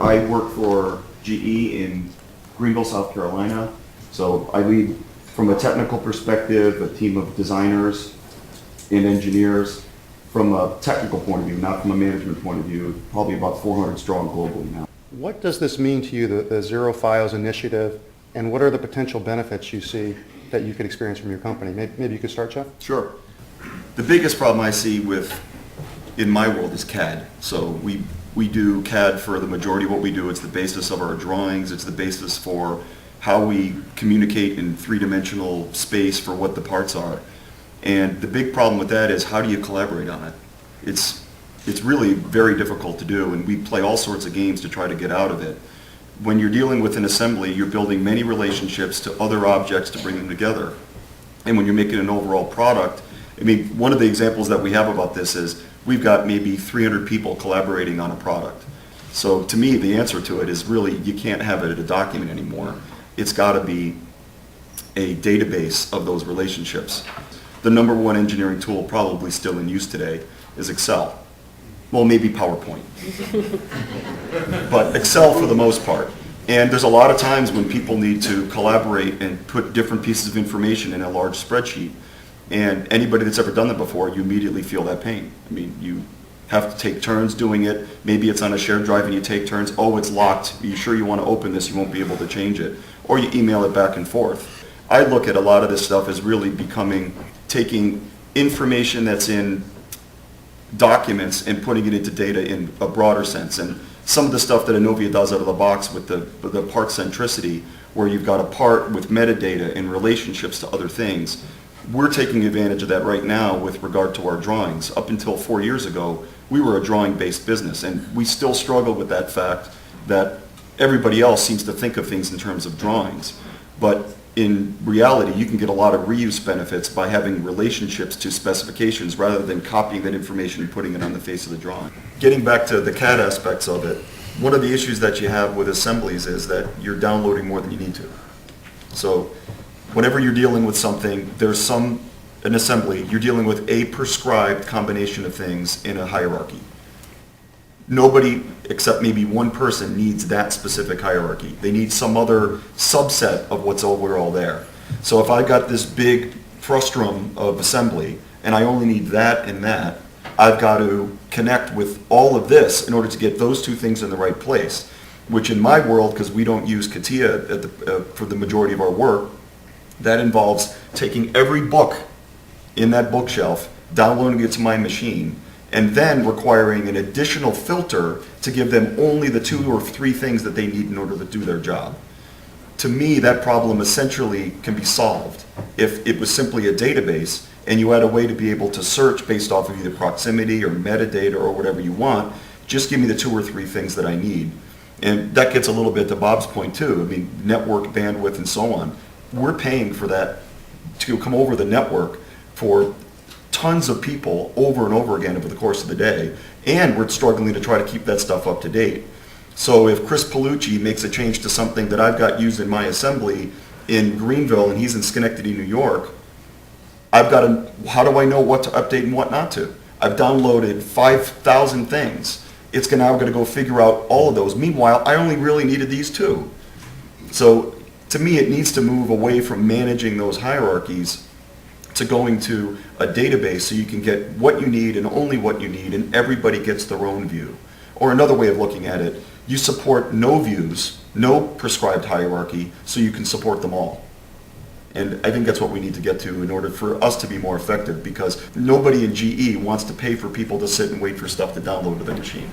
I work for GE in Greenville, South Carolina. So I lead, from a technical perspective, a team of designers and engineers from a technical point of view, not from a management point of view, probably about 400 strong globally now. What does this mean to you, the Zero Files initiative, and what are the potential benefits you see that you could experience from your company? Maybe you could start, Jeff? Sure. The biggest problem I see in my world is CAD. So we do CAD for the majority of what we do. It's the basis of our drawings. It's the basis for how we communicate in three-dimensional space for what the parts are. And the big problem with that is, how do you collaborate on it? It's really very difficult to do, and we play all sorts of games to try to get out of it. When you're dealing with an assembly, you're building many relationships to other objects to bring them together. And when you're making an overall product, I mean, one of the examples that we have about this is we've got maybe 300 people collaborating on a product. So to me, the answer to it is really, you can't have it as a document anymore. It's got to be a database of those relationships. The number one engineering tool probably still in use today is Excel. Well, maybe PowerPoint. But Excel for the most part. And there's a lot of times when people need to collaborate and put different pieces of information in a large spreadsheet. And anybody that's ever done that before, you immediately feel that pain. I mean, you have to take turns doing it. Maybe it's on a shared drive and you take turns. Oh, it's locked. Are you sure you want to open this? You won't be able to change it. Or you email it back and forth. I look at a lot of this stuff as really taking information that's in documents and putting it into data in a broader sense. And some of the stuff that ENOVIA does out of the box with the part centricity, where you've got a part with metadata and relationships to other things, we're taking advantage of that right now with regard to our drawings. Up until 4 years ago, we were a drawing-based business, and we still struggle with that fact that everybody else seems to think of things in terms of drawings. But in reality, you can get a lot of reuse benefits by having relationships to specifications rather than copying that information and putting it on the face of the drawing. Getting back to the CAD aspects of it, one of the issues that you have with assemblies is that you're downloading more than you need to. So whenever you're dealing with something, an assembly, you're dealing with a prescribed combination of things in a hierarchy. Nobody except maybe one person needs that specific hierarchy. They need some other subset of what's overall there. So if I've got this big frustrum of assembly and I only need that and that, I've got to connect with all of this in order to get those two things in the right place, which in my world, because we don't use CATIA for the majority of our work, that involves taking every book in that bookshelf, downloading it to my machine, and then requiring an additional filter to give them only the 2 or 3 things that they need in order to do their job. To me, that problem essentially can be solved if it was simply a database and you had a way to be able to search based off of either proximity or metadata or whatever you want. Just give me the 2 or 3 things that I need. And that gets a little bit to Bob's point too. I mean, network bandwidth and so on. We're paying for that to come over the network for tons of people over and over again over the course of the day, and we're struggling to try to keep that stuff up to date. So if Chris Palucci makes a change to something that I've got used in my assembly in Greenville and he's in Schenectady, New York, how do I know what to update and what not to? I've downloaded 5,000 things. It's now going to go figure out all of those. Meanwhile, I only really needed these 2. So to me, it needs to move away from managing those hierarchies to going to a database so you can get what you need and only what you need, and everybody gets their own view. Or another way of looking at it, you support no views, no prescribed hierarchy, so you can support them all. And I think that's what we need to get to in order for us to be more effective, because nobody in GE wants to pay for people to sit and wait for stuff to download to their machine.